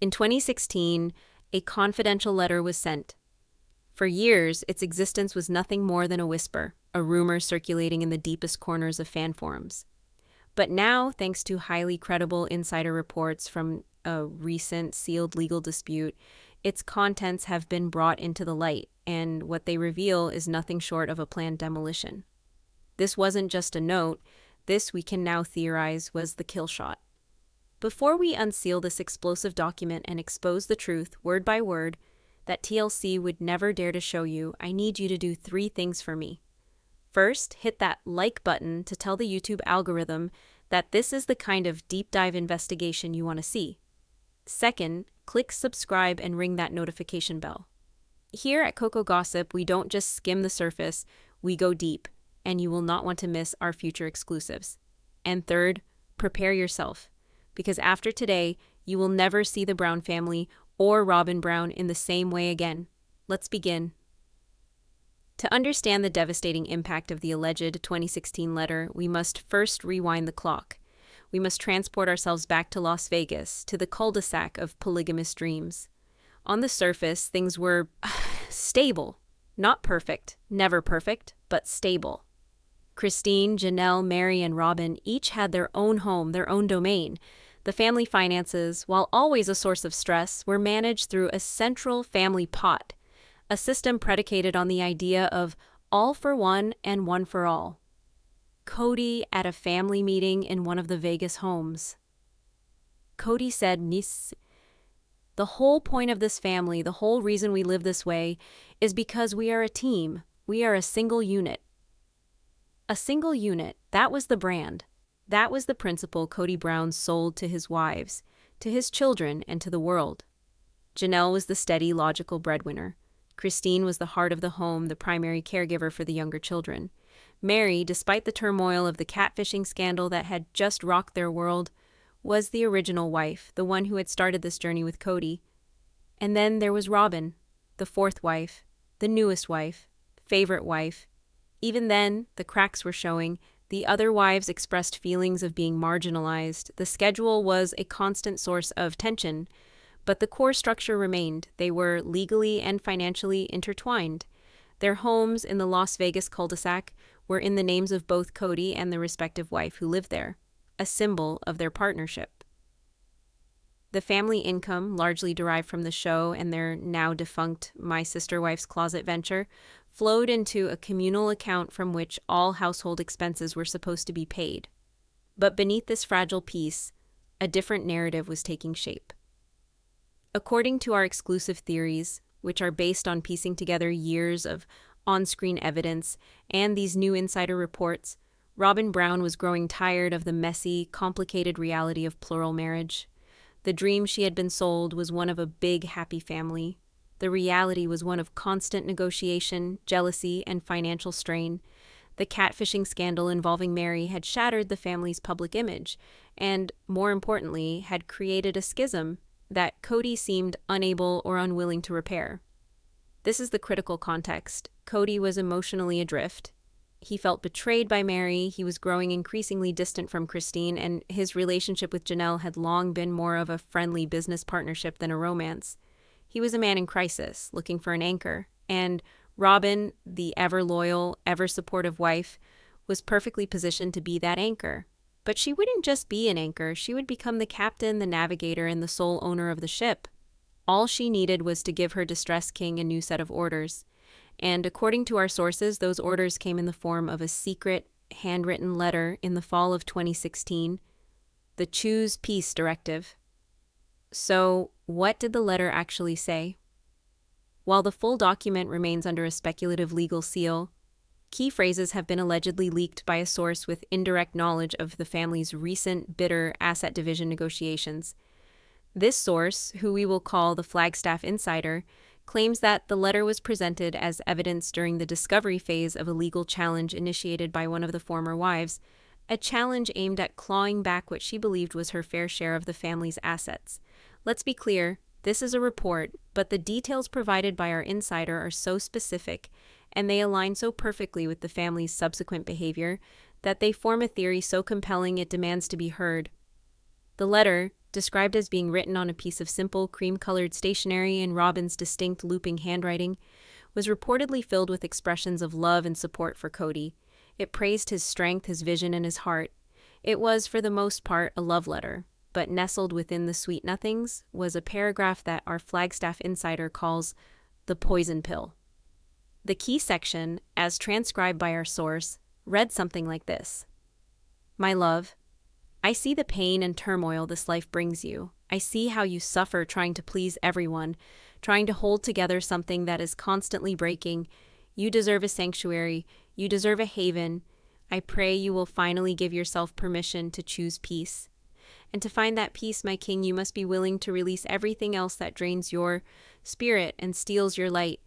In 2016, a confidential letter was sent. For years, its existence was nothing more than a whisper, a rumor circulating in the deepest corners of fan forums. But now, thanks to highly credible insider reports from a recent sealed legal dispute, its contents have been brought into the light, and what they reveal is nothing short of a planned demolition. This wasn't just a note. This, we can now theorize, was the kill shot. Before we unseal this explosive document and expose the truth, word by word, that TLC would never dare to show you, I need you to do 3 things for me. First, hit that like button to tell the YouTube algorithm that this is the kind of deep dive investigation you want to see. Second, click subscribe and ring that notification bell. Here at COCO Gossip, we don't just skim the surface, we go deep, and you will not want to miss our future exclusives. And third, prepare yourself, because after today, you will never see the Brown family or Robyn Brown in the same way again. Let's begin. To understand the devastating impact of the alleged 2016 letter, we must first rewind the clock. We must transport ourselves back to Las Vegas, to the cul-de-sac of polygamous dreams. On the surface, things were stable. Not perfect, never perfect, but stable. Christine, Janelle, Meri, and Robyn each had their own home, their own domain. The family finances, while always a source of stress, were managed through a central family pot, a system predicated on the idea of all for one and one for all. Kody at a family meeting in one of the Vegas homes. Kody said, "Miss, the whole point of this family, the whole reason we live this way, is because we are a team. We are a single unit." A single unit, that was the brand. That was the principle Kody Brown sold to his wives, to his children, and to the world. Janelle was the steady, logical breadwinner. Christine was the heart of the home, the primary caregiver for the younger children. Meri, despite the turmoil of the catfishing scandal that had just rocked their world, was the original wife, the one who had started this journey with Kody. And then there was Robyn, the 4th wife, the newest wife, favorite wife. Even then, the cracks were showing. The other wives expressed feelings of being marginalized. The schedule was a constant source of tension, but the core structure remained. They were legally and financially intertwined. Their homes in the Las Vegas cul-de-sac were in the names of both Kody and the respective wife who lived there, a symbol of their partnership. The family income, largely derived from the show and their now defunct My Sister Wife's Closet venture, flowed into a communal account from which all household expenses were supposed to be paid. But beneath this fragile peace, a different narrative was taking shape. According to our exclusive theories, which are based on piecing together years of on-screen evidence and these new insider reports, Robyn Brown was growing tired of the messy, complicated reality of plural marriage. The dream she had been sold was one of a big, happy family. The reality was one of constant negotiation, jealousy, and financial strain. The catfishing scandal involving Meri had shattered the family's public image and, more importantly, had created a schism that Kody seemed unable or unwilling to repair. This is the critical context. Kody was emotionally adrift. He felt betrayed by Meri, he was growing increasingly distant from Christine, and his relationship with Janelle had long been more of a friendly business partnership than a romance. He was a man in crisis, looking for an anchor, and Robyn, the ever-loyal, ever-supportive wife, was perfectly positioned to be that anchor. But she wouldn't just be an anchor, she would become the captain, the navigator, and the sole owner of the ship. All she needed was to give her distressed king a new set of orders. And according to our sources, those orders came in the form of a secret, handwritten letter in the fall of 2016, the Choose Peace Directive. So, what did the letter actually say? While the full document remains under a speculative legal seal, key phrases have been allegedly leaked by a source with indirect knowledge of the family's recent bitter asset division negotiations. This source, who we will call the Flagstaff insider, claims that the letter was presented as evidence during the discovery phase of a legal challenge initiated by one of the former wives, a challenge aimed at clawing back what she believed was her fair share of the family's assets. Let's be clear, this is a report, but the details provided by our insider are so specific, and they align so perfectly with the family's subsequent behavior, that they form a theory so compelling it demands to be heard. The letter, described as being written on a piece of simple, cream-colored stationery in Robyn's distinct looping handwriting, was reportedly filled with expressions of love and support for Kody. It praised his strength, his vision, and his heart. It was, for the most part, a love letter, but nestled within the sweet nothings was a paragraph that our Flagstaff insider calls the poison pill. The key section, as transcribed by our source, read something like this. My love, I see the pain and turmoil this life brings you. I see how you suffer trying to please everyone, trying to hold together something that is constantly breaking. You deserve a sanctuary. You deserve a haven. I pray you will finally give yourself permission to choose peace. And to find that peace, my king, you must be willing to release everything else that drains your spirit and steals your light.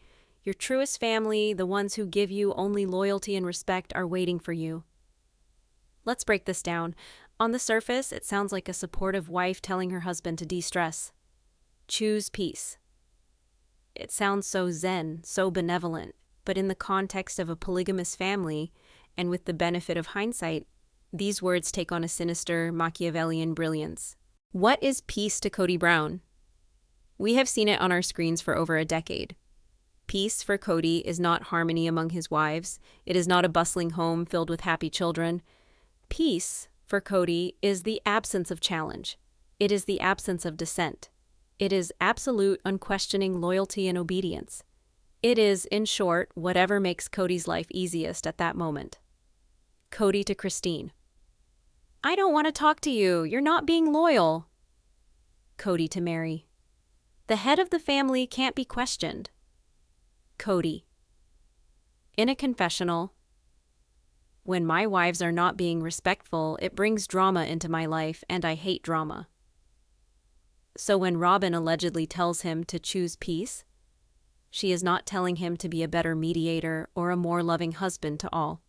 Your truest family, the ones who give you only loyalty and respect, are waiting for you. Let's break this down. On the surface, it sounds like a supportive wife telling her husband to de-stress. Choose peace. It sounds so zen, so benevolent, but in the context of a polygamous family, and with the benefit of hindsight, these words take on a sinister Machiavellian brilliance. What is peace to Kody Brown? We have seen it on our screens for over a decade. Peace for Kody is not harmony among his wives. It is not a bustling home filled with happy children. Peace for Kody is the absence of challenge. It is the absence of dissent. It is absolute, unquestioning loyalty and obedience. It is, in short, whatever makes Kody's life easiest at that moment. Kody to Christine. I don't want to talk to you. You're not being loyal. Kody to Meri. The head of the family can't be questioned. Kody. In a confessional. When my wives are not being respectful, it brings drama into my life, and I hate drama. So when Robyn allegedly tells him to choose peace, she is not telling him to be a better mediator or a more loving husband to all.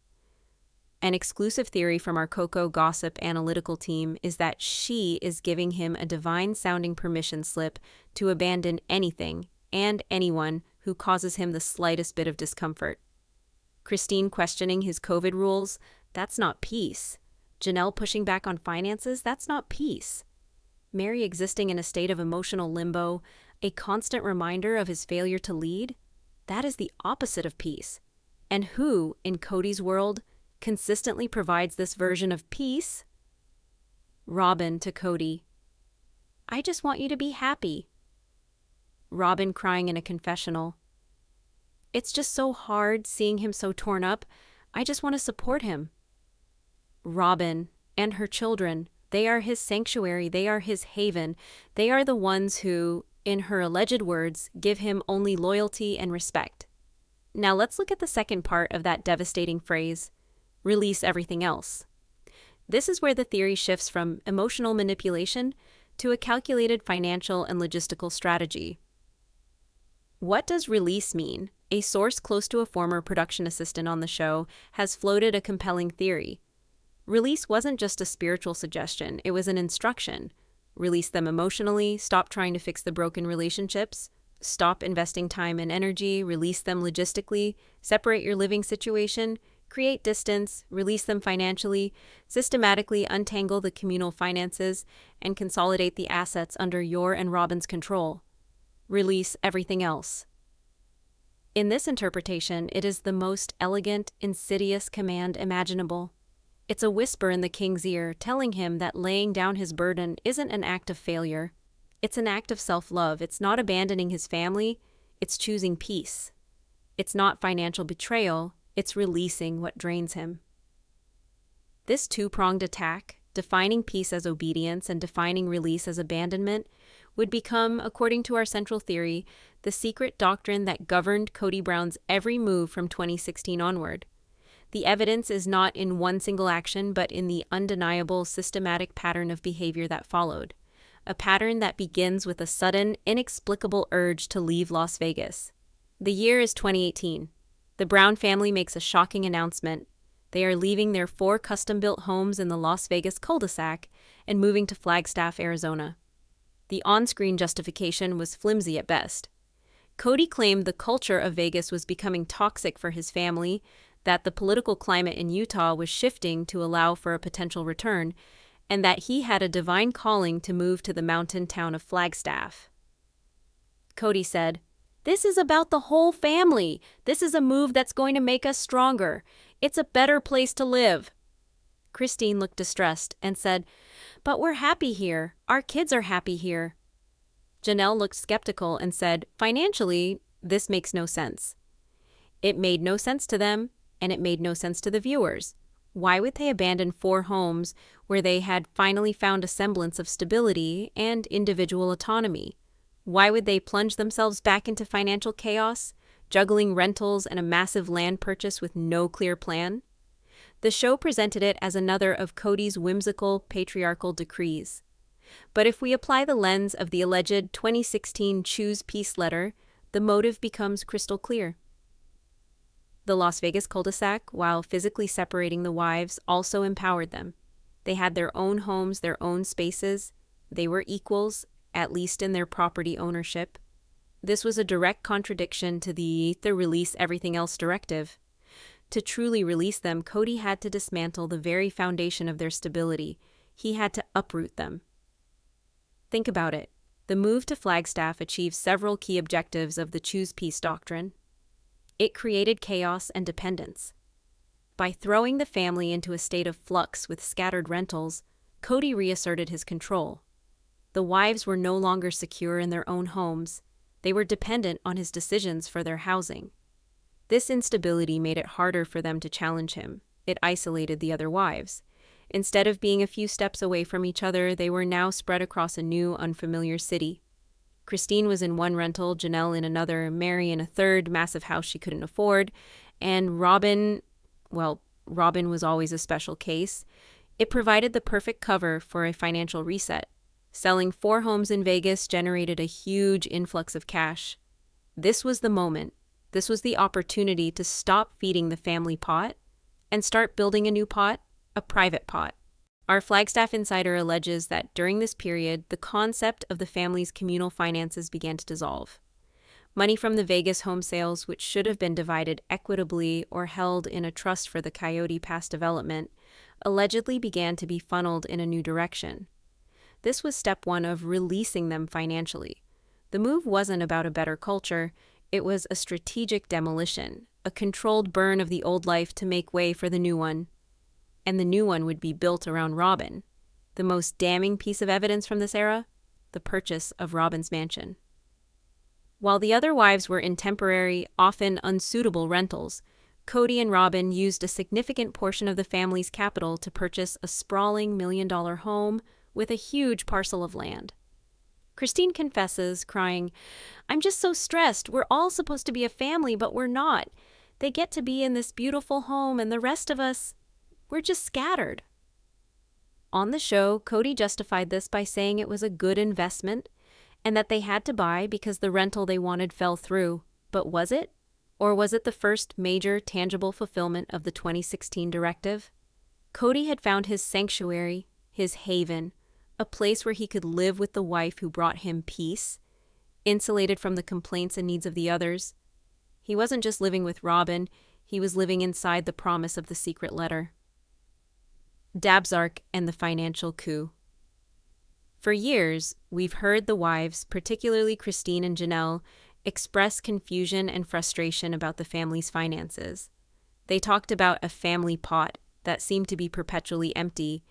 An exclusive theory from our COCO gossip analytical team is that she is giving him a divine-sounding permission slip to abandon anything and anyone who causes him the slightest bit of discomfort. Christine questioning his COVID rules, that's not peace. Janelle pushing back on finances, that's not peace. Meri existing in a state of emotional limbo, a constant reminder of his failure to lead, that is the opposite of peace. And who, in Kody's world, consistently provides this version of peace? Robyn to Kody. I just want you to be happy. Robyn crying in a confessional. It's just so hard seeing him so torn up. I just want to support him. Robyn and her children, they are his sanctuary, they are his haven. They are the ones who, in her alleged words, give him only loyalty and respect. Now let's look at the second part of that devastating phrase, release everything else. This is where the theory shifts from emotional manipulation to a calculated financial and logistical strategy. What does release mean? A source close to a former production assistant on the show has floated a compelling theory. Release wasn't just a spiritual suggestion, it was an instruction. Release them emotionally, stop trying to fix the broken relationships, stop investing time and energy, release them logistically, separate your living situation, create distance, release them financially, systematically untangle the communal finances, and consolidate the assets under your and Robyn's control. Release everything else. In this interpretation, it is the most elegant, insidious command imaginable. It's a whisper in the king's ear, telling him that laying down his burden isn't an act of failure. It's an act of self-love. It's not abandoning his family. It's choosing peace. It's not financial betrayal. It's releasing what drains him. This two-pronged attack, defining peace as obedience and defining release as abandonment, would become, according to our central theory, the secret doctrine that governed Kody Brown's every move from 2016 onward. The evidence is not in one single action, but in the undeniable systematic pattern of behavior that followed. A pattern that begins with a sudden, inexplicable urge to leave Las Vegas. The year is 2018. The Brown family makes a shocking announcement. They are leaving their 4 custom-built homes in the Las Vegas cul-de-sac and moving to Flagstaff, Arizona. The on-screen justification was flimsy at best. Kody claimed the culture of Vegas was becoming toxic for his family, that the political climate in Utah was shifting to allow for a potential return, and that he had a divine calling to move to the mountain town of Flagstaff. Kody said, "This is about the whole family. This is a move that's going to make us stronger. It's a better place to live." Christine looked distressed and said, "But we're happy here. Our kids are happy here." Janelle looked skeptical and said, "Financially, this makes no sense." It made no sense to them, and it made no sense to the viewers. Why would they abandon 4 homes where they had finally found a semblance of stability and individual autonomy? Why would they plunge themselves back into financial chaos, juggling rentals and a massive land purchase with no clear plan? The show presented it as another of Kody's whimsical patriarchal decrees. But if we apply the lens of the alleged 2016 Choose Peace letter, the motive becomes crystal clear. The Las Vegas cul-de-sac, while physically separating the wives, also empowered them. They had their own homes, their own spaces. They were equals, at least in their property ownership. This was a direct contradiction to the release everything else directive. To truly release them, Kody had to dismantle the very foundation of their stability. He had to uproot them. Think about it. The move to Flagstaff achieved several key objectives of the Choose Peace doctrine. It created chaos and dependence. By throwing the family into a state of flux with scattered rentals, Kody reasserted his control. The wives were no longer secure in their own homes. They were dependent on his decisions for their housing. This instability made it harder for them to challenge him. It isolated the other wives. Instead of being a few steps away from each other, they were now spread across a new, unfamiliar city. Christine was in one rental, Janelle in another, Meri in a third massive house she couldn't afford, and Robyn was always a special case. It provided the perfect cover for a financial reset. Selling 4 homes in Vegas generated a huge influx of cash. This was the moment. This was the opportunity to stop feeding the family pot and start building a new pot, a private pot. Our Flagstaff insider alleges that during this period, the concept of the family's communal finances began to dissolve. Money from the Vegas home sales, which should have been divided equitably or held in a trust for the Coyote Pass development, allegedly began to be funneled in a new direction. This was step 1 of releasing them financially. The move wasn't about a better culture. It was a strategic demolition, a controlled burn of the old life to make way for the new one. And the new one would be built around Robyn. The most damning piece of evidence from this era? The purchase of Robyn's mansion. While the other wives were in temporary, often unsuitable rentals, Kody and Robyn used a significant portion of the family's capital to purchase a sprawling $1 million home with a huge parcel of land. Christine confesses, crying, "I'm just so stressed. We're all supposed to be a family, but we're not. They get to be in this beautiful home, and the rest of us, we're just scattered." On the show, Kody justified this by saying it was a good investment and that they had to buy because the rental they wanted fell through. But was it? Or was it the first major tangible fulfillment of the 2016 directive? Kody had found his sanctuary, his haven, a place where he could live with the wife who brought him peace, insulated from the complaints and needs of the others. He wasn't just living with Robyn, he was living inside the promise of the secret letter. Dabsark and the financial coup. For years, we've heard the wives, particularly Christine and Janelle, express confusion and frustration about the family's finances. They talked about a family pot that seemed to be perpetually empty,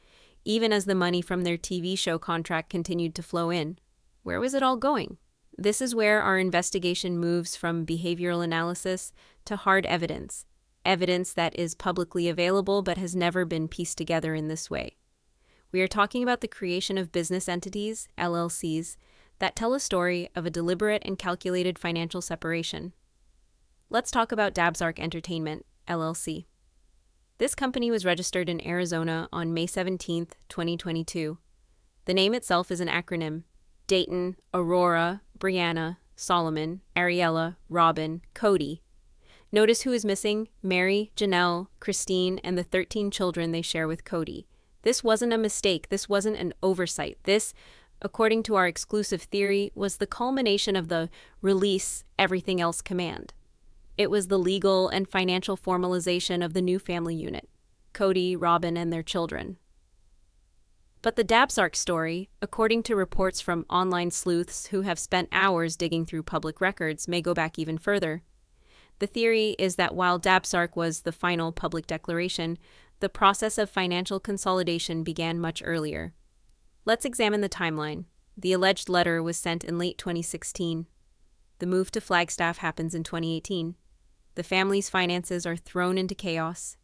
even as the money from their TV show contract continued to flow in. Where was it all going? This is where our investigation moves from behavioral analysis to hard evidence. Evidence that is publicly available but has never been pieced together in this way. We are talking about the creation of business entities, LLCs, that tell a story of a deliberate and calculated financial separation. Let's talk about Dabsark Entertainment, LLC. This company was registered in Arizona on May 17, 2022. The name itself is an acronym: Dayton, Aurora, Brianna, Solomon, Ariella, Robyn, Kody. Notice who is missing: Meri, Janelle, Christine, and the 13 children they share with Kody. This wasn't a mistake. This wasn't an oversight. This, according to our exclusive theory, was the culmination of the release everything else command. It was the legal and financial formalization of the new family unit: Kody, Robyn, and their children. But the Dabsark story, according to reports from online sleuths who have spent hours digging through public records, may go back even further. The theory is that while Dabsark was the final public declaration, the process of financial consolidation began much earlier. Let's examine the timeline. The alleged letter was sent in late 2016. The move to Flagstaff happens in 2018. The family's finances are thrown into chaos.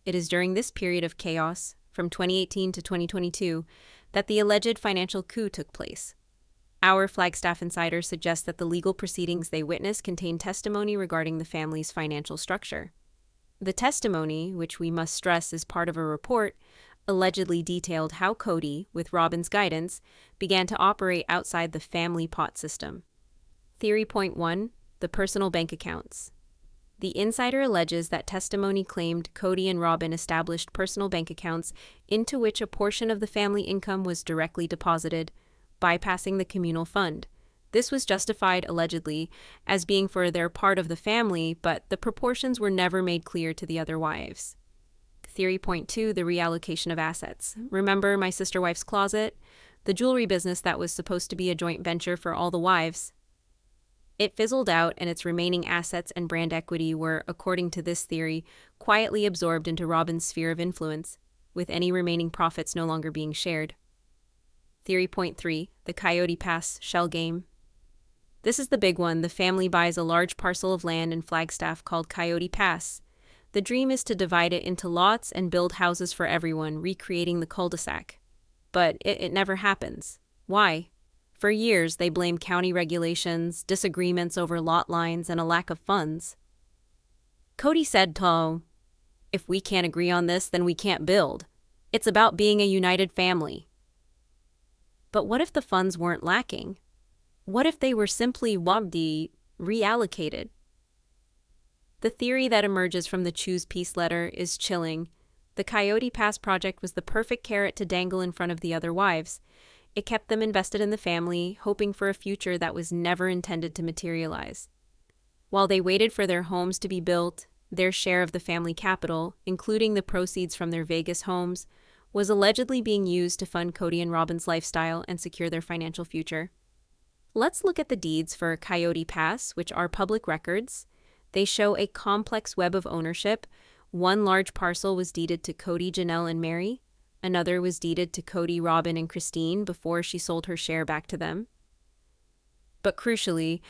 It is during this period of chaos, from 2018 to 2022, that the alleged financial coup took place. Our Flagstaff insiders suggest that the legal proceedings they witnessed contain testimony regarding the family's financial structure. The testimony, which we must stress is part of a report, allegedly detailed how Kody, with Robyn's guidance, began to operate outside the family pot system. Theory point 1: the personal bank accounts. The insider alleges that testimony claimed Kody and Robyn established personal bank accounts into which a portion of the family income was directly deposited, bypassing the communal fund. This was justified, allegedly, as being for their part of the family, but the proportions were never made clear to the other wives. Theory point 2: the reallocation of assets. Remember my sister wife's closet? The jewelry business that was supposed to be a joint venture for all the wives. It fizzled out, and its remaining assets and brand equity were, according to this theory, quietly absorbed into Robyn's sphere of influence, with any remaining profits no longer being shared. Theory point 3: the Coyote Pass shell game. This is the big one. The family buys a large parcel of land in Flagstaff called Coyote Pass. The dream is to divide it into lots and build houses for everyone, recreating the cul-de-sac. But it never happens. Why? For years, they blame county regulations, disagreements over lot lines, and a lack of funds. Kody said, if we can't agree on this, then we can't build. It's about being a united family. But what if the funds weren't lacking? What if they were simply reallocated? The theory that emerges from the Choose Peace letter is chilling. The Coyote Pass project was the perfect carrot to dangle in front of the other wives. It kept them invested in the family, hoping for a future that was never intended to materialize. While they waited for their homes to be built, their share of the family capital, including the proceeds from their Vegas homes, was allegedly being used to fund Kody and Robyn's lifestyle and secure their financial future. Let's look at the deeds for Coyote Pass, which are public records. They show a complex web of ownership. One large parcel was deeded to Kody, Janelle, and Meri. Another was deeded to Kody, Robyn, and Christine before she sold her share back to them. But crucially,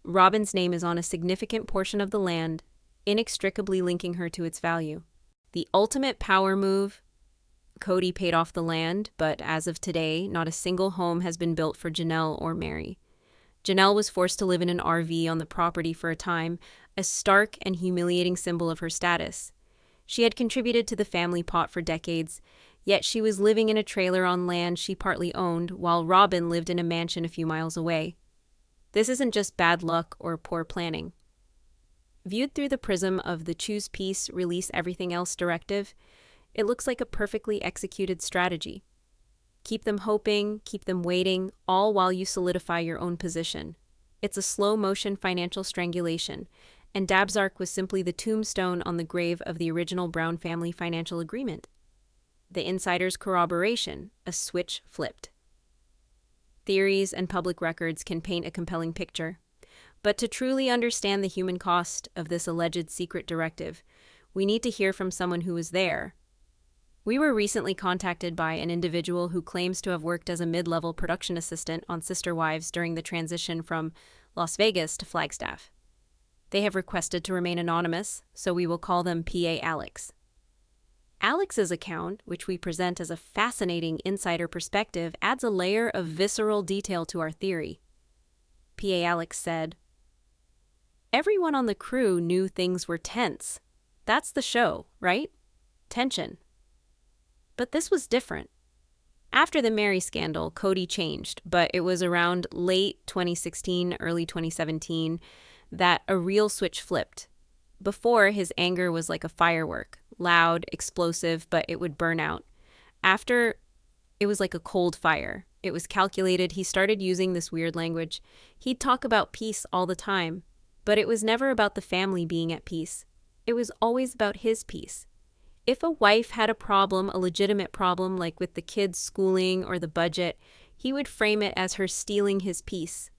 Robyn's name is on a significant portion of the land, inextricably linking her to its value. The ultimate power move: Kody paid off the land, but as of today, not a single home has been built for Janelle or Meri. Janelle was forced to live in an RV on the property for a time, a stark and humiliating symbol of her status. She had contributed to the family pot for decades, yet she was living in a trailer on land she partly owned, while Robyn lived in a mansion a few miles away. This isn't just bad luck or poor planning. Viewed through the prism of the Choose Peace, Release Everything Else directive, it looks like a perfectly executed strategy. Keep them hoping, keep them waiting, all while you solidify your own position. It's a slow-motion financial strangulation, and Dabsark was simply the tombstone on the grave of the original Brown family financial agreement. The insider's corroboration, a switch flipped. Theories and public records can paint a compelling picture, but to truly understand the human cost of this alleged secret directive, we need to hear from someone who was there. We were recently contacted by an individual who claims to have worked as a mid-level production assistant on Sister Wives during the transition from Las Vegas to Flagstaff. They have requested to remain anonymous, so we will call them PA Alex. Alex's account, which we present as a fascinating insider perspective, adds a layer of visceral detail to our theory. PA Alex said, "Everyone on the crew knew things were tense. That's the show, right? Tension. But this was different. After the Meri scandal, Kody changed, but it was around late 2016, early 2017 that a real switch flipped. Before, his anger was like a firework, loud, explosive, but it would burn out. After, it was like a cold fire. It was calculated. He started using this weird language. He'd talk about peace all the time, but it was never about the family being at peace. It was always about his peace. If a wife had a problem, a legitimate problem, like with the kids' schooling or the budget, he would frame it as her stealing his peace.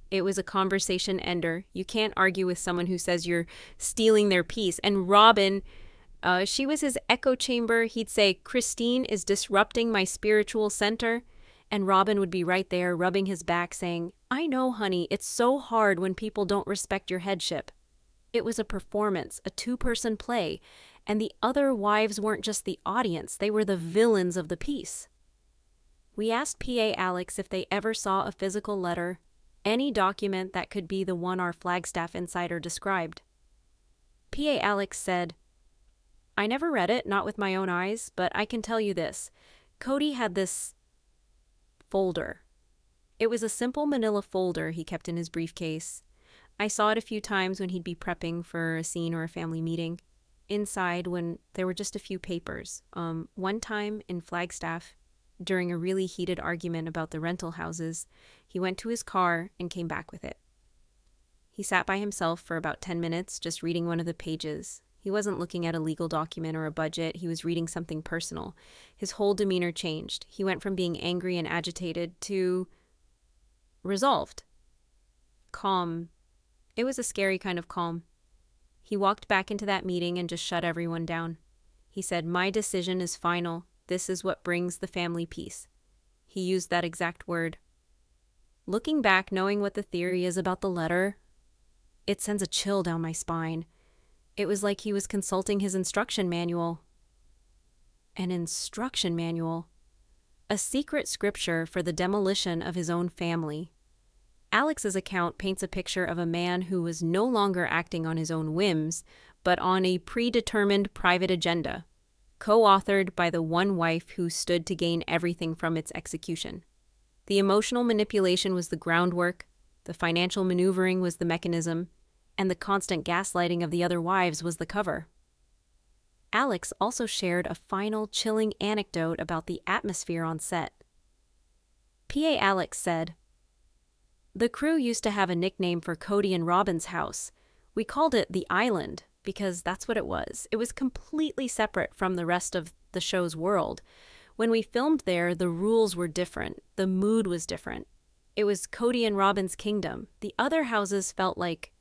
It was a conversation ender. You can't argue with someone who says you're stealing their peace. And Robyn, she was his echo chamber. He'd say, Christine is disrupting my spiritual center. And Robyn would be right there rubbing his back saying, I know, honey, it's so hard when people don't respect your headship. It was a performance, a two-person play, and the other wives weren't just the audience, they were the villains of the piece. We asked PA Alex if they ever saw a physical letter, any document that could be the one our Flagstaff insider described. PA Alex said, I never read it, not with my own eyes, but I can tell you this. Kody had this folder. It was a simple manila folder he kept in his briefcase. I saw it a few times when he'd be prepping for a scene or a family meeting. Inside, when there were just a few papers. One time in Flagstaff, during a really heated argument about the rental houses, he went to his car and came back with it. He sat by himself for about 10 minutes, just reading one of the pages. He wasn't looking at a legal document or a budget. He was reading something personal. His whole demeanor changed. He went from being angry and agitated to resolved. Calm. It was a scary kind of calm. He walked back into that meeting and just shut everyone down. He said, my decision is final. This is what brings the family peace. He used that exact word. Looking back, knowing what the theory is about the letter, it sends a chill down my spine. It was like he was consulting his instruction manual. An instruction manual. A secret scripture for the demolition of his own family. Alex's account paints a picture of a man who was no longer acting on his own whims, but on a predetermined private agenda, co-authored by the one wife who stood to gain everything from its execution. The emotional manipulation was the groundwork, the financial maneuvering was the mechanism, and the constant gaslighting of the other wives was the cover. Alex also shared a final chilling anecdote about the atmosphere on set. PA Alex said, the crew used to have a nickname for Kody and Robyn's house. We called it the Island because that's what it was. It was completely separate from the rest of the show's world. When we filmed there, the rules were different. The mood was different. It was Kody and Robyn's kingdom. The other houses felt like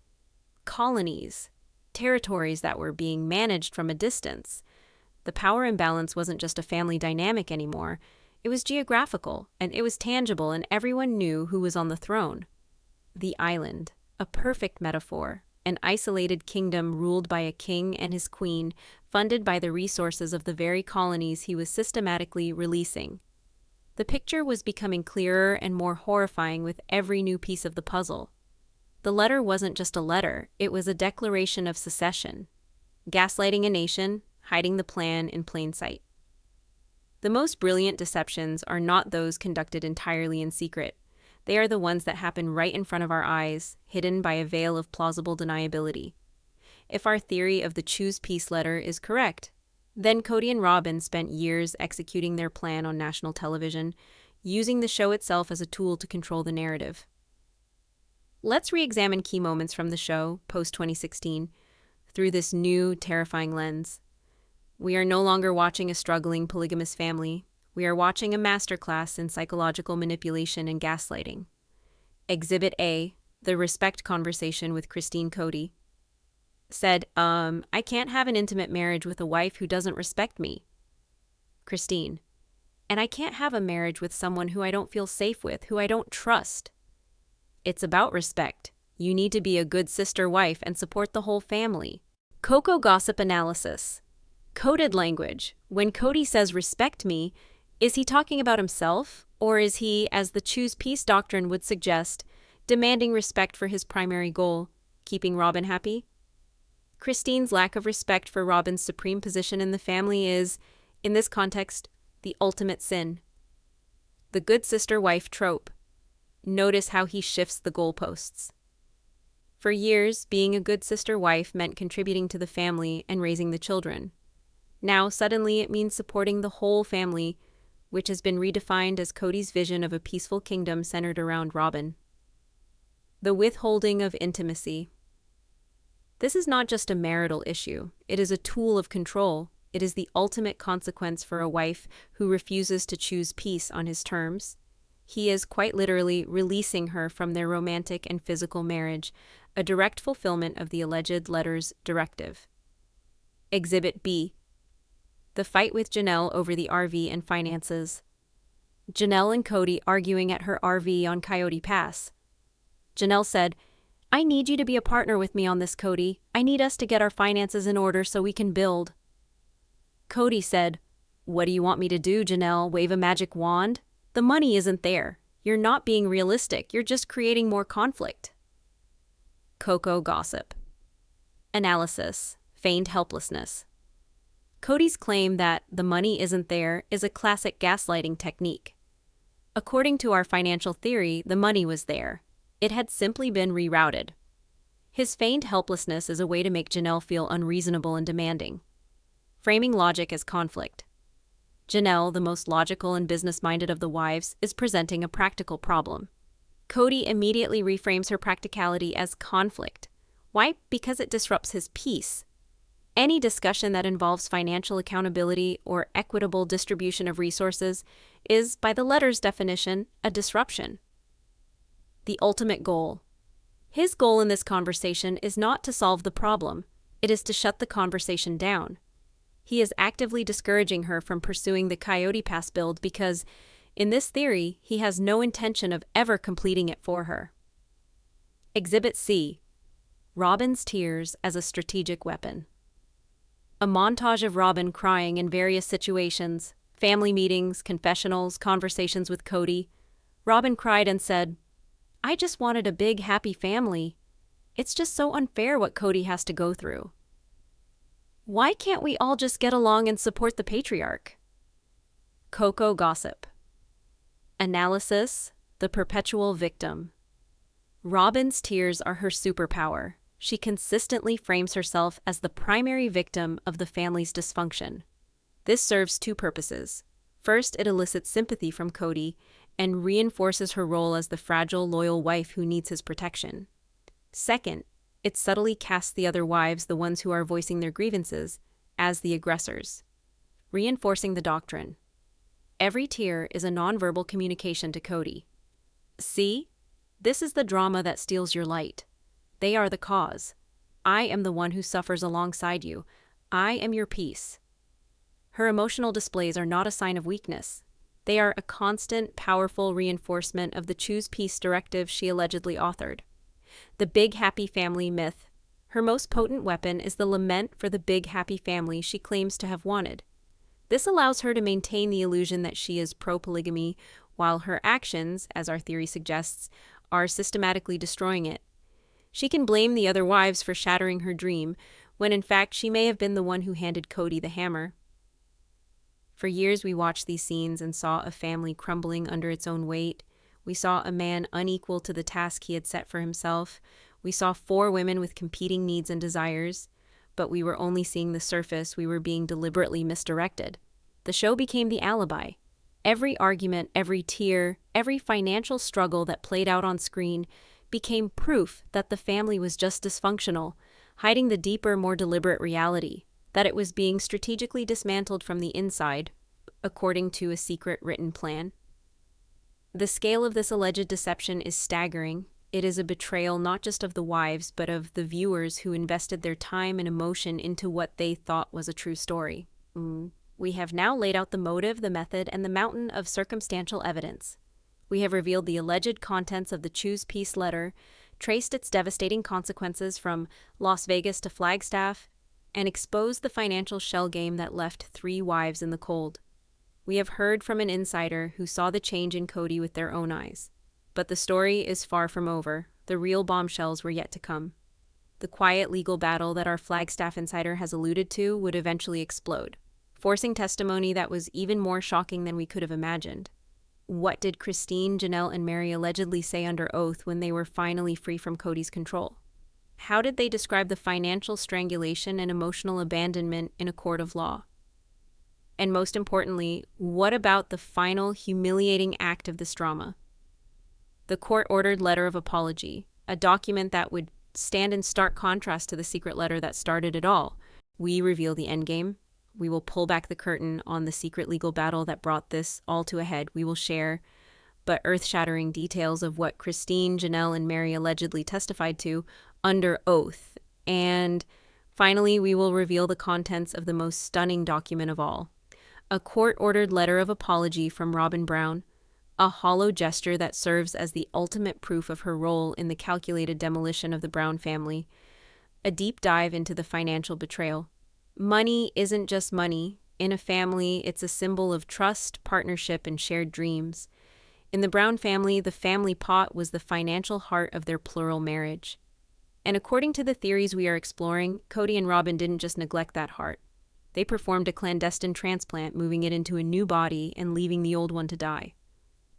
colonies, territories that were being managed from a distance. The power imbalance wasn't just a family dynamic anymore. It was geographical, and it was tangible, and everyone knew who was on the throne. The island, a perfect metaphor, an isolated kingdom ruled by a king and his queen, funded by the resources of the very colonies he was systematically releasing. The picture was becoming clearer and more horrifying with every new piece of the puzzle. The letter wasn't just a letter, it was a declaration of secession, gaslighting a nation, hiding the plan in plain sight. The most brilliant deceptions are not those conducted entirely in secret. They are the ones that happen right in front of our eyes, hidden by a veil of plausible deniability. If our theory of the choose peace letter is correct, then Kody and Robyn spent years executing their plan on national television, using the show itself as a tool to control the narrative. Let's re-examine key moments from the show, post-2016, through this new, terrifying lens. We are no longer watching a struggling polygamous family. We are watching a masterclass in psychological manipulation and gaslighting. Exhibit A, the respect conversation with Christine Kody, said, I can't have an intimate marriage with a wife who doesn't respect me. Christine, and I can't have a marriage with someone who I don't feel safe with, who I don't trust. It's about respect. You need to be a good sister wife and support the whole family. COCO gossip analysis. Coded language. When Kody says respect me, is he talking about himself, or is he, as the choose peace doctrine would suggest, demanding respect for his primary goal, keeping Robyn happy? Christine's lack of respect for Robyn's supreme position in the family is, in this context, the ultimate sin. The good sister wife trope. Notice how he shifts the goalposts. For years, being a good sister wife meant contributing to the family and raising the children. Now, suddenly, it means supporting the whole family, which has been redefined as Kody's vision of a peaceful kingdom centered around Robyn. The withholding of intimacy. This is not just a marital issue. It is a tool of control. It is the ultimate consequence for a wife who refuses to choose peace on his terms. He is quite literally releasing her from their romantic and physical marriage, a direct fulfillment of the alleged letter's directive. Exhibit B. The fight with Janelle over the RV and finances. Janelle and Kody arguing at her RV on Coyote Pass. Janelle said, "I need you to be a partner with me on this, Kody. I need us to get our finances in order so we can build." Kody said, "What do you want me to do, Janelle? Wave a magic wand? The money isn't there. You're not being realistic. You're just creating more conflict." COCO gossip. Analysis. Feigned helplessness. Kody's claim that the money isn't there is a classic gaslighting technique. According to our financial theory, the money was there. It had simply been rerouted. His feigned helplessness is a way to make Janelle feel unreasonable and demanding. Framing logic as conflict. Janelle, the most logical and business-minded of the wives, is presenting a practical problem. Kody immediately reframes her practicality as conflict. Why? Because it disrupts his peace. Any discussion that involves financial accountability or equitable distribution of resources is, by the letter's definition, a disruption. The ultimate goal. His goal in this conversation is not to solve the problem. It is to shut the conversation down. He is actively discouraging her from pursuing the Coyote Pass build because, in this theory, he has no intention of ever completing it for her. Exhibit C. Robyn's tears as a strategic weapon. A montage of Robyn crying in various situations, family meetings, confessionals, conversations with Kody. Robyn cried and said, "I just wanted a big, happy family. It's just so unfair what Kody has to go through. Why can't we all just get along and support the patriarch?" COCO gossip. Analysis. The perpetual victim. Robyn's tears are her superpower. She consistently frames herself as the primary victim of the family's dysfunction. This serves two purposes. First, it elicits sympathy from Kody and reinforces her role as the fragile, loyal wife who needs his protection. Second, it subtly casts the other wives, the ones who are voicing their grievances, as the aggressors, reinforcing the doctrine. Every tear is a nonverbal communication to Kody. "See? This is the drama that steals your light. They are the cause. I am the one who suffers alongside you. I am your peace." Her emotional displays are not a sign of weakness. They are a constant, powerful reinforcement of the choose peace directive she allegedly authored. The big happy family myth. Her most potent weapon is the lament for the big happy family she claims to have wanted. This allows her to maintain the illusion that she is pro-polygamy, while her actions, as our theory suggests, are systematically destroying it. She can blame the other wives for shattering her dream, when in fact she may have been the one who handed Kody the hammer. For years we watched these scenes and saw a family crumbling under its own weight. We saw a man unequal to the task he had set for himself. We saw 4 women with competing needs and desires. But we were only seeing the surface. We were being deliberately misdirected. The show became the alibi. Every argument, every tear, every financial struggle that played out on screen became proof that the family was just dysfunctional, hiding the deeper, more deliberate reality, that it was being strategically dismantled from the inside, according to a secret written plan. The scale of this alleged deception is staggering. It is a betrayal not just of the wives, but of the viewers who invested their time and emotion into what they thought was a true story. We have now laid out the motive, the method, and the mountain of circumstantial evidence. We have revealed the alleged contents of the Choose Peace letter, traced its devastating consequences from Las Vegas to Flagstaff, and exposed the financial shell game that left 3 wives in the cold. We have heard from an insider who saw the change in Kody with their own eyes. But the story is far from over. The real bombshells were yet to come. The quiet legal battle that our Flagstaff insider has alluded to would eventually explode, forcing testimony that was even more shocking than we could have imagined. What did Christine, Janelle, and Meri allegedly say under oath when they were finally free from Kody's control? How did they describe the financial strangulation and emotional abandonment in a court of law? And most importantly, what about the final humiliating act of this drama? The court-ordered letter of apology, a document that would stand in stark contrast to the secret letter that started it all. We reveal the endgame, We will pull back the curtain on the secret legal battle that brought this all to a head. We will share but earth-shattering details of what Christine, Janelle, and Meri allegedly testified to under oath. And finally, we will reveal the contents of the most stunning document of all. A court-ordered letter of apology from Robyn Brown, a hollow gesture that serves as the ultimate proof of her role in the calculated demolition of the Brown family, a deep dive into the financial betrayal. Money isn't just money. In a family, it's a symbol of trust, partnership, and shared dreams. In the Brown family, the family pot was the financial heart of their plural marriage. And according to the theories we are exploring, Kody and Robyn didn't just neglect that heart. They performed a clandestine transplant, moving it into a new body and leaving the old one to die.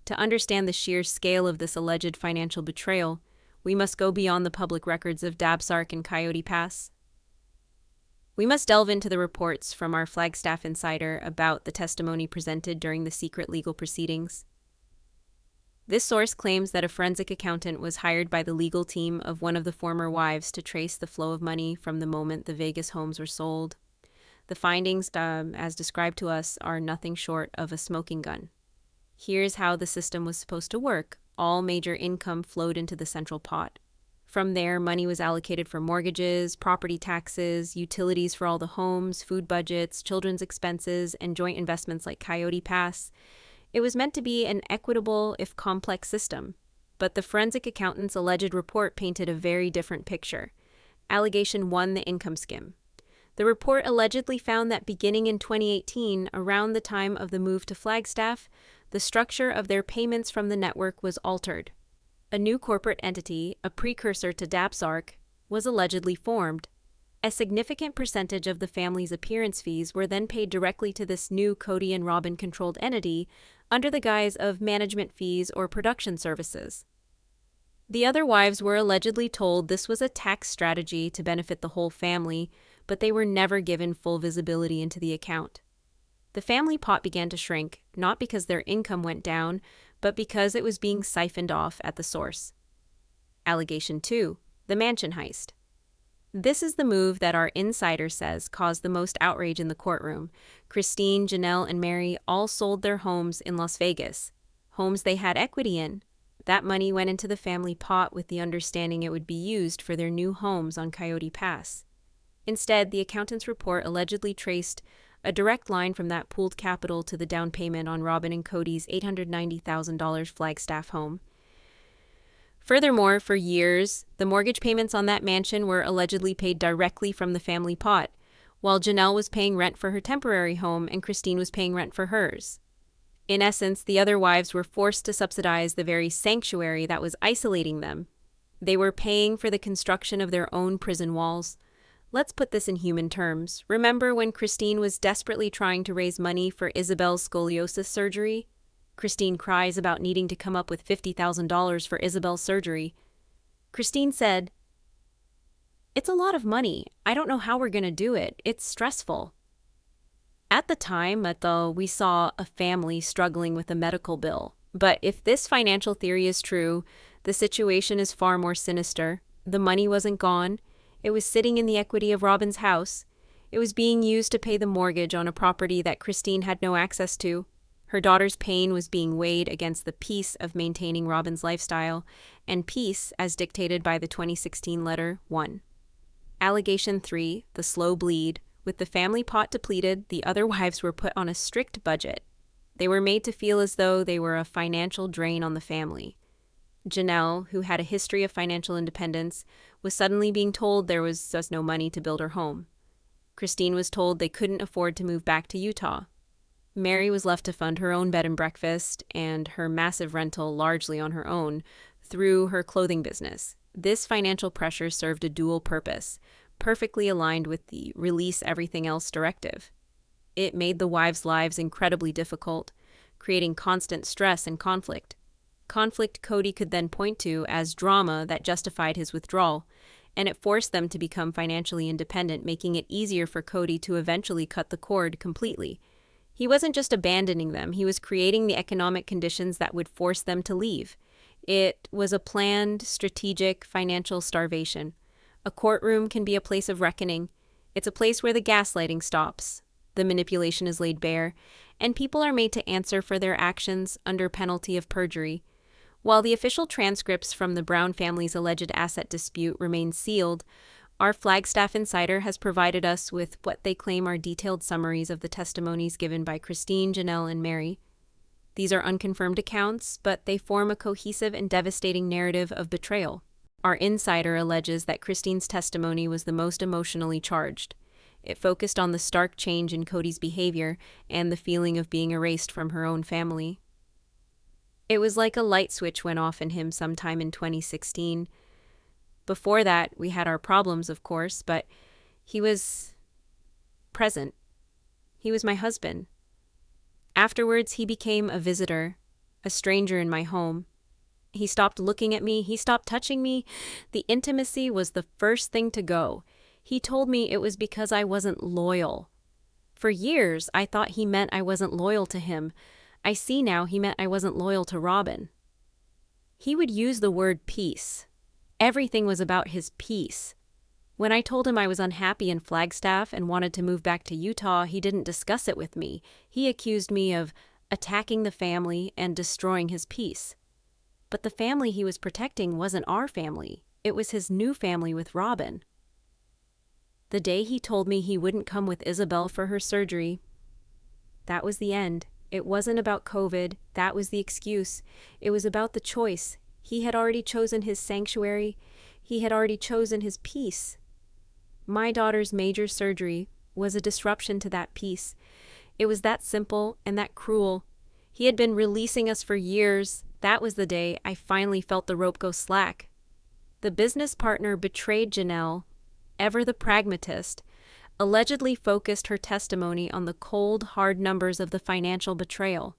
To understand the sheer scale of this alleged financial betrayal, we must go beyond the public records of Dabsark and Coyote Pass. We must delve into the reports from our Flagstaff insider about the testimony presented during the secret legal proceedings. This source claims that a forensic accountant was hired by the legal team of one of the former wives to trace the flow of money from the moment the Vegas homes were sold. The findings, as described to us, are nothing short of a smoking gun. Here's how the system was supposed to work. All major income flowed into the central pot. From there, money was allocated for mortgages, property taxes, utilities for all the homes, food budgets, children's expenses, and joint investments like Coyote Pass. It was meant to be an equitable, if complex, system. But the forensic accountant's alleged report painted a very different picture. Allegation 1, the income skim. The report allegedly found that beginning in 2018, around the time of the move to Flagstaff, the structure of their payments from the network was altered. A new corporate entity, a precursor to Dabsark, was allegedly formed. A significant percentage of the family's appearance fees were then paid directly to this new Kody and Robyn-controlled entity under the guise of management fees or production services. The other wives were allegedly told this was a tax strategy to benefit the whole family, but they were never given full visibility into the account. The family pot began to shrink, not because their income went down, but because it was being siphoned off at the source. Allegation 2, the mansion heist. This is the move that our insider says caused the most outrage in the courtroom. Christine, Janelle, and Meri all sold their homes in Las Vegas, homes they had equity in. That money went into the family pot with the understanding it would be used for their new homes on Coyote Pass. Instead, the accountant's report allegedly traced a direct line from that pooled capital to the down payment on Robyn and Kody's $890,000 Flagstaff home. Furthermore, for years, the mortgage payments on that mansion were allegedly paid directly from the family pot, while Janelle was paying rent for her temporary home and Christine was paying rent for hers. In essence, the other wives were forced to subsidize the very sanctuary that was isolating them. They were paying for the construction of their own prison walls. Let's put this in human terms. Remember when Christine was desperately trying to raise money for Isabel's scoliosis surgery? Christine cries about needing to come up with $50,000 for Isabel's surgery. Christine said, "It's a lot of money. I don't know how we're going to do it. It's stressful." At the time, we saw a family struggling with a medical bill. But if this financial theory is true, the situation is far more sinister. The money wasn't gone. It was sitting in the equity of Robyn's house. It was being used to pay the mortgage on a property that Christine had no access to. Her daughter's pain was being weighed against the peace of maintaining Robyn's lifestyle, and peace, as dictated by the 2016 letter, won. Allegation 3, the slow bleed. With the family pot depleted, the other wives were put on a strict budget. They were made to feel as though they were a financial drain on the family. Janelle, who had a history of financial independence, was suddenly being told there was just no money to build her home. Christine was told they couldn't afford to move back to Utah. Meri was left to fund her own bed and breakfast and her massive rental largely on her own through her clothing business. This financial pressure served a dual purpose, perfectly aligned with the release everything else directive. It made the wives' lives incredibly difficult, creating constant stress and conflict. Conflict Kody could then point to as drama that justified his withdrawal, and it forced them to become financially independent, making it easier for Kody to eventually cut the cord completely. He wasn't just abandoning them, he was creating the economic conditions that would force them to leave. It was a planned, strategic, financial starvation. A courtroom can be a place of reckoning. It's a place where the gaslighting stops. the manipulation is laid bare, and people are made to answer for their actions under penalty of perjury. While the official transcripts from the Brown family's alleged asset dispute remain sealed, our Flagstaff insider has provided us with what they claim are detailed summaries of the testimonies given by Christine, Janelle, and Meri. These are unconfirmed accounts, but they form a cohesive and devastating narrative of betrayal. Our insider alleges that Christine's testimony was the most emotionally charged. It focused on the stark change in Kody's behavior and the feeling of being erased from her own family. It was like a light switch went off in him sometime in 2016. Before that, we had our problems, of course, but he was present. He was my husband. Afterwards, he became a visitor, a stranger in my home. He stopped looking at me. He stopped touching me. The intimacy was the first thing to go. He told me it was because I wasn't loyal. For years, I thought he meant I wasn't loyal to him. I see now he meant I wasn't loyal to Robyn. He would use the word peace. Everything was about his peace. When I told him I was unhappy in Flagstaff and wanted to move back to Utah, he didn't discuss it with me. He accused me of attacking the family and destroying his peace. But the family he was protecting wasn't our family. It was his new family with Robyn. The day he told me he wouldn't come with Isabel for her surgery, that was the end. It wasn't about COVID. That was the excuse. It was about the choice. He had already chosen his sanctuary. He had already chosen his peace. My daughter's major surgery was a disruption to that peace. It was that simple and that cruel. He had been releasing us for years. That was the day I finally felt the rope go slack. The business partner betrayed Janelle, ever the pragmatist, allegedly focused her testimony on the cold, hard numbers of the financial betrayal.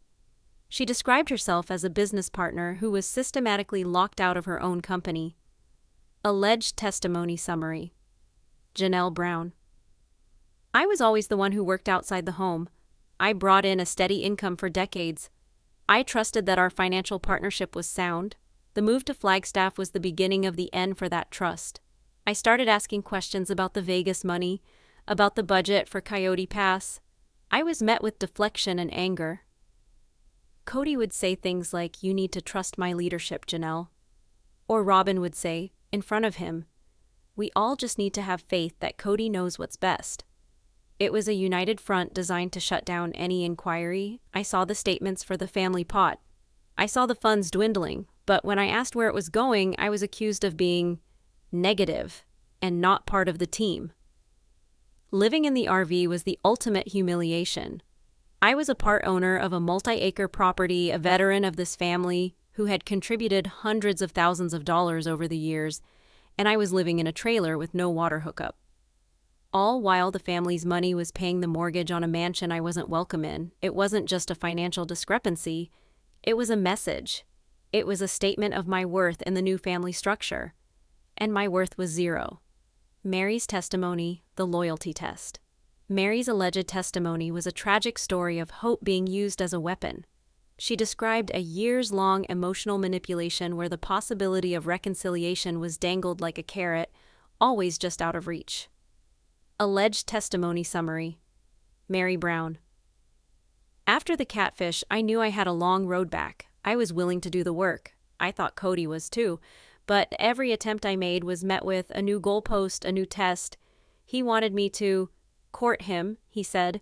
She described herself as a business partner who was systematically locked out of her own company. Alleged testimony summary. Janelle Brown. I was always the one who worked outside the home. I brought in a steady income for decades. I trusted that our financial partnership was sound. The move to Flagstaff was the beginning of the end for that trust. I started asking questions about the Vegas money, about the budget for Coyote Pass. I was met with deflection and anger. Kody would say things like, "You need to trust my leadership, Janelle." Or Robyn would say, in front of him, "We all just need to have faith that Kody knows what's best." It was a united front designed to shut down any inquiry. I saw the statements for the family pot. I saw the funds dwindling, but when I asked where it was going, I was accused of being negative and not part of the team. Living in the RV was the ultimate humiliation. I was a part owner of a multi-acre property, a veteran of this family who had contributed hundreds of thousands of dollars over the years, and I was living in a trailer with no water hookup. All while the family's money was paying the mortgage on a mansion I wasn't welcome in. It wasn't just a financial discrepancy. It was a message. It was a statement of my worth in the new family structure. And my worth was zero. Meri's testimony, the loyalty test. Meri's alleged testimony was a tragic story of hope being used as a weapon. She described a years-long emotional manipulation where the possibility of reconciliation was dangled like a carrot, always just out of reach. Alleged testimony summary. Meri Brown. After the catfish, I knew I had a long road back. I was willing to do the work. I thought Kody was too. But every attempt I made was met with a new goalpost, a new test. He wanted me to court him, he said.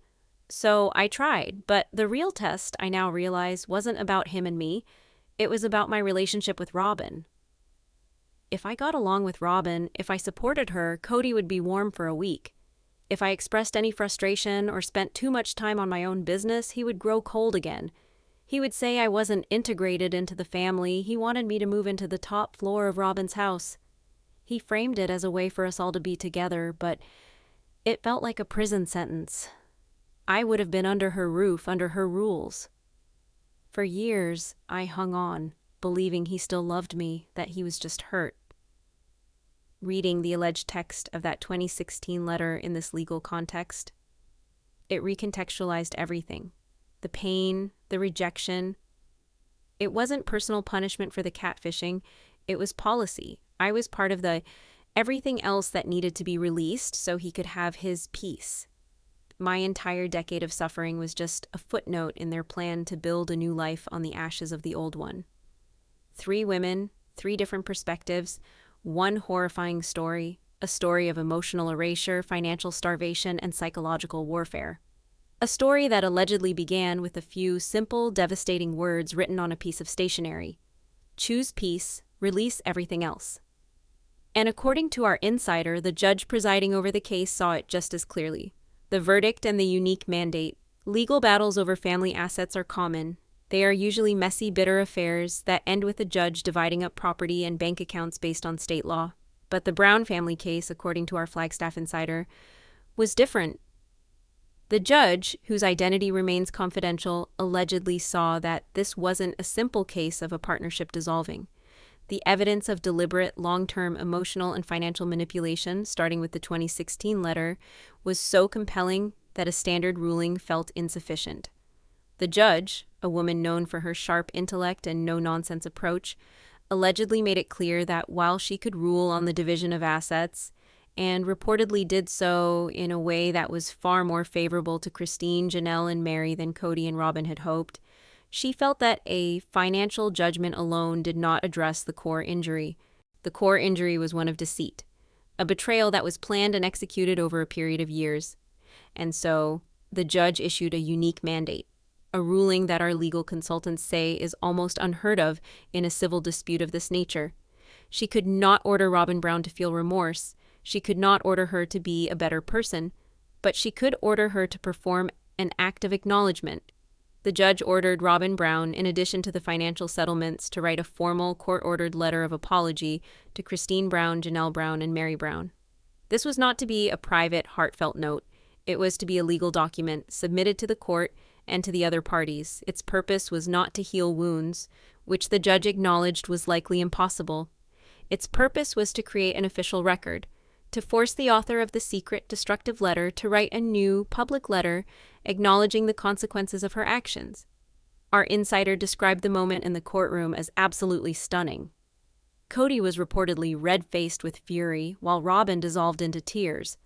So I tried, but the real test, I now realize, wasn't about him and me. It was about my relationship with Robyn. If I got along with Robyn, if I supported her, Kody would be warm for a week. If I expressed any frustration or spent too much time on my own business, he would grow cold again. He would say I wasn't integrated into the family. He wanted me to move into the top floor of Robyn's house. He framed it as a way for us all to be together, but it felt like a prison sentence. I would have been under her roof, under her rules. For years, I hung on, believing he still loved me, that he was just hurt. Reading the alleged text of that 2016 letter in this legal context, it recontextualized everything. The pain, the rejection. It wasn't personal punishment for the catfishing, it was policy. I was part of the everything else that needed to be released so he could have his peace. my entire decade of suffering was just a footnote in their plan to build a new life on the ashes of the old one. 3 women, 3 different perspectives, one horrifying story, a story of emotional erasure, financial starvation, and psychological warfare. A story that allegedly began with a few simple, devastating words written on a piece of stationery. Choose peace, release everything else. And according to our insider, the judge presiding over the case saw it just as clearly. The verdict and the unique mandate. Legal battles over family assets are common. They are usually messy, bitter affairs that end with a judge dividing up property and bank accounts based on state law. But the Brown family case, according to our Flagstaff insider, was different. The judge, whose identity remains confidential, allegedly saw that this wasn't a simple case of a partnership dissolving. The evidence of deliberate, long-term emotional and financial manipulation, starting with the 2016 letter, was so compelling that a standard ruling felt insufficient. The judge, a woman known for her sharp intellect and no-nonsense approach, allegedly made it clear that while she could rule on the division of assets, and reportedly did so in a way that was far more favorable to Christine, Janelle, and Meri than Kody and Robyn had hoped, she felt that a financial judgment alone did not address the core injury. The core injury was one of deceit, a betrayal that was planned and executed over a period of years. And so, the judge issued a unique mandate, a ruling that our legal consultants say is almost unheard of in a civil dispute of this nature. She could not order Robyn Brown to feel remorse. She could not order her to be a better person, but she could order her to perform an act of acknowledgement. The judge ordered Robyn Brown, in addition to the financial settlements, to write a formal court-ordered letter of apology to Christine Brown, Janelle Brown, and Meri Brown. This was not to be a private, heartfelt note. It was to be a legal document submitted to the court and to the other parties. Its purpose was not to heal wounds, which the judge acknowledged was likely impossible. Its purpose was to create an official record, to force the author of the secret, destructive letter to write a new, public letter acknowledging the consequences of her actions. Our insider described the moment in the courtroom as absolutely stunning. Kody was reportedly red-faced with fury, while Robyn dissolved into tears.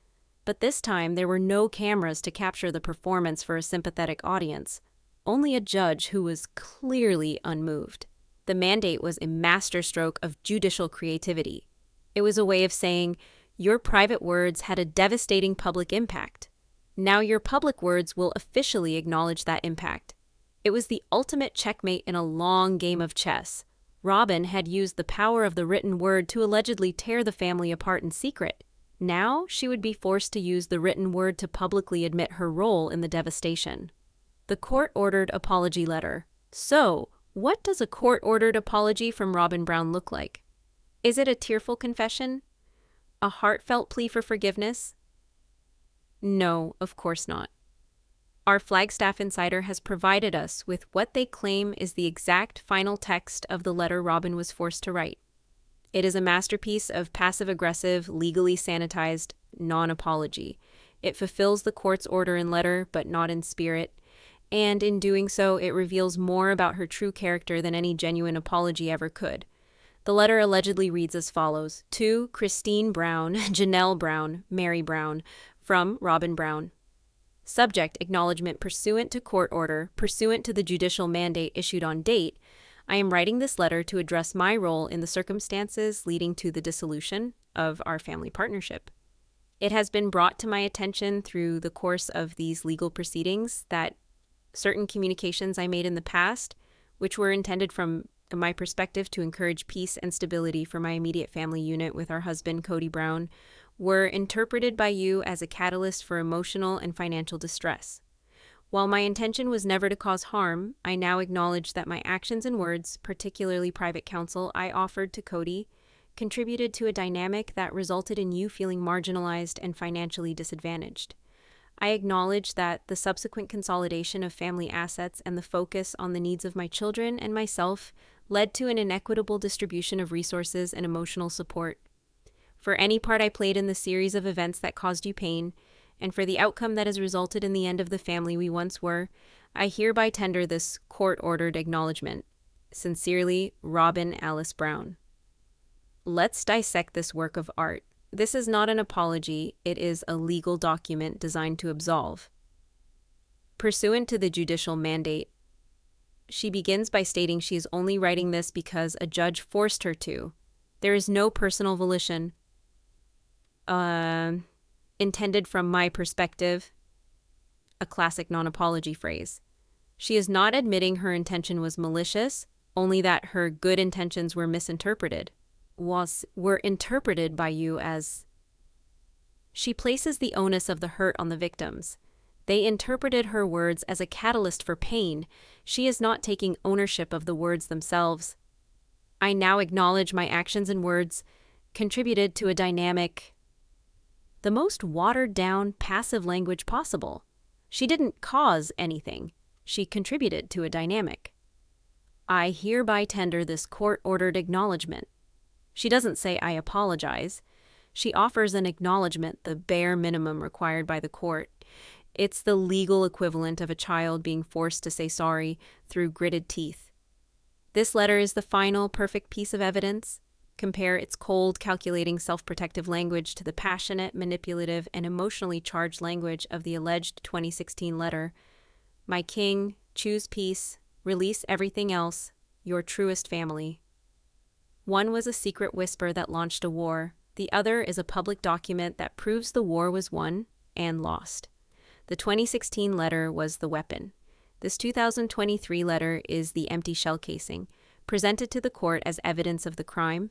But this time, there were no cameras to capture the performance for a sympathetic audience, only a judge who was clearly unmoved. The mandate was a masterstroke of judicial creativity. It was a way of saying, your private words had a devastating public impact. Now your public words will officially acknowledge that impact. It was the ultimate checkmate in a long game of chess. Robyn had used the power of the written word to allegedly tear the family apart in secret. Now she would be forced to use the written word to publicly admit her role in the devastation. The court-ordered apology letter. So, what does a court-ordered apology from Robyn Brown look like? Is it a tearful confession? A heartfelt plea for forgiveness? No, of course not. Our Flagstaff insider has provided us with what they claim is the exact final text of the letter Robyn was forced to write. It is a masterpiece of passive-aggressive, legally sanitized non-apology. It fulfills the court's order in letter, but not in spirit, and in doing so, it reveals more about her true character than any genuine apology ever could. The letter allegedly reads as follows: To Christine Brown, Janelle Brown, Meri Brown, from Robyn Brown. Subject: acknowledgement pursuant to court order, pursuant to the judicial mandate issued on date. I am writing this letter to address my role in the circumstances leading to the dissolution of our family partnership. It has been brought to my attention through the course of these legal proceedings that certain communications I made in the past, which were intended from my perspective to encourage peace and stability for my immediate family unit with our husband, Kody Brown, were interpreted by you as a catalyst for emotional and financial distress. While my intention was never to cause harm, I now acknowledge that my actions and words, particularly private counsel I offered to Kody, contributed to a dynamic that resulted in you feeling marginalized and financially disadvantaged. I acknowledge that the subsequent consolidation of family assets and the focus on the needs of my children and myself led to an inequitable distribution of resources and emotional support. For any part I played in the series of events that caused you pain, and for the outcome that has resulted in the end of the family we once were, I hereby tender this court-ordered acknowledgement. Sincerely, Robyn Alice Brown. Let's dissect this work of art. This is not an apology, it is a legal document designed to absolve. Pursuant to the judicial mandate, she begins by stating she is only writing this because a judge forced her to. There is no personal volition intended from my perspective, a classic non-apology phrase. She is not admitting her intention was malicious, only that her good intentions were misinterpreted. Were interpreted by you as... She places the onus of the hurt on the victims. They interpreted her words as a catalyst for pain. She is not taking ownership of the words themselves. I now acknowledge my actions and words contributed to a dynamic, the most watered-down, passive language possible. She didn't cause anything. She contributed to a dynamic. I hereby tender this court-ordered acknowledgement. She doesn't say I apologize. She offers an acknowledgement, the bare minimum required by the court. It's the legal equivalent of a child being forced to say sorry through gritted teeth. This letter is the final, perfect piece of evidence. Compare its cold, calculating, self-protective language to the passionate, manipulative, and emotionally charged language of the alleged 2016 letter. My king, choose peace, release everything else, your truest family. One was a secret whisper that launched a war. The other is a public document that proves the war was won and lost. The 2016 letter was the weapon. This 2023 letter is the empty shell casing, presented to the court as evidence of the crime.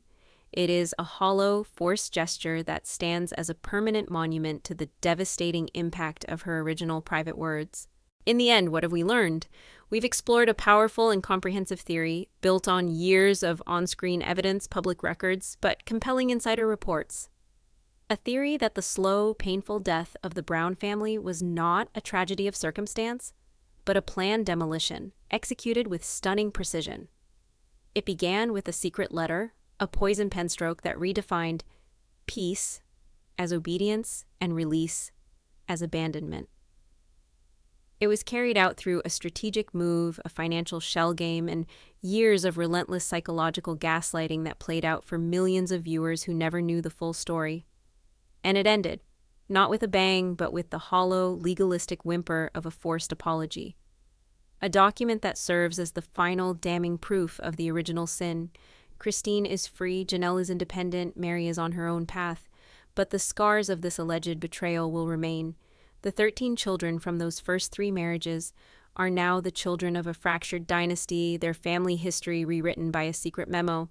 It is a hollow, forced gesture that stands as a permanent monument to the devastating impact of her original private words. In the end, what have we learned? We've explored a powerful and comprehensive theory built on years of on-screen evidence, public records, but compelling insider reports. A theory that the slow, painful death of the Brown family was not a tragedy of circumstance, but a planned demolition, executed with stunning precision. It began with a secret letter, a poison pen stroke that redefined peace as obedience and release as abandonment. It was carried out through a strategic move, a financial shell game, and years of relentless psychological gaslighting that played out for millions of viewers who never knew the full story. And it ended, not with a bang, but with the hollow, legalistic whimper of a forced apology. A document that serves as the final damning proof of the original sin. Christine is free, Janelle is independent, Meri is on her own path, but the scars of this alleged betrayal will remain. The 13 children from those first 3 marriages are now the children of a fractured dynasty, their family history rewritten by a secret memo.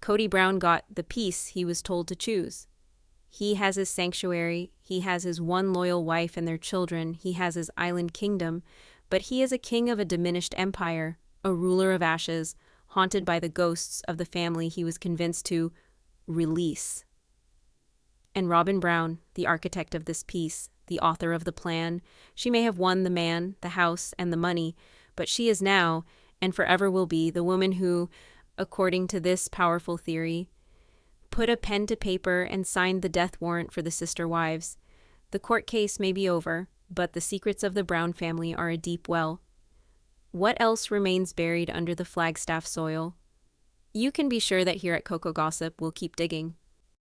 Kody Brown got the peace he was told to choose. He has his sanctuary, he has his one loyal wife and their children, he has his island kingdom, but he is a king of a diminished empire, a ruler of ashes, haunted by the ghosts of the family he was convinced to release. And Robyn Brown, the architect of this peace, the author of the plan, she may have won the man, the house, and the money, but she is now, and forever will be, the woman who, according to this powerful theory, put a pen to paper and signed the death warrant for the sister wives. The court case may be over, but the secrets of the Brown family are a deep well. What else remains buried under the Flagstaff soil? You can be sure that here at COCO Gossip we'll keep digging.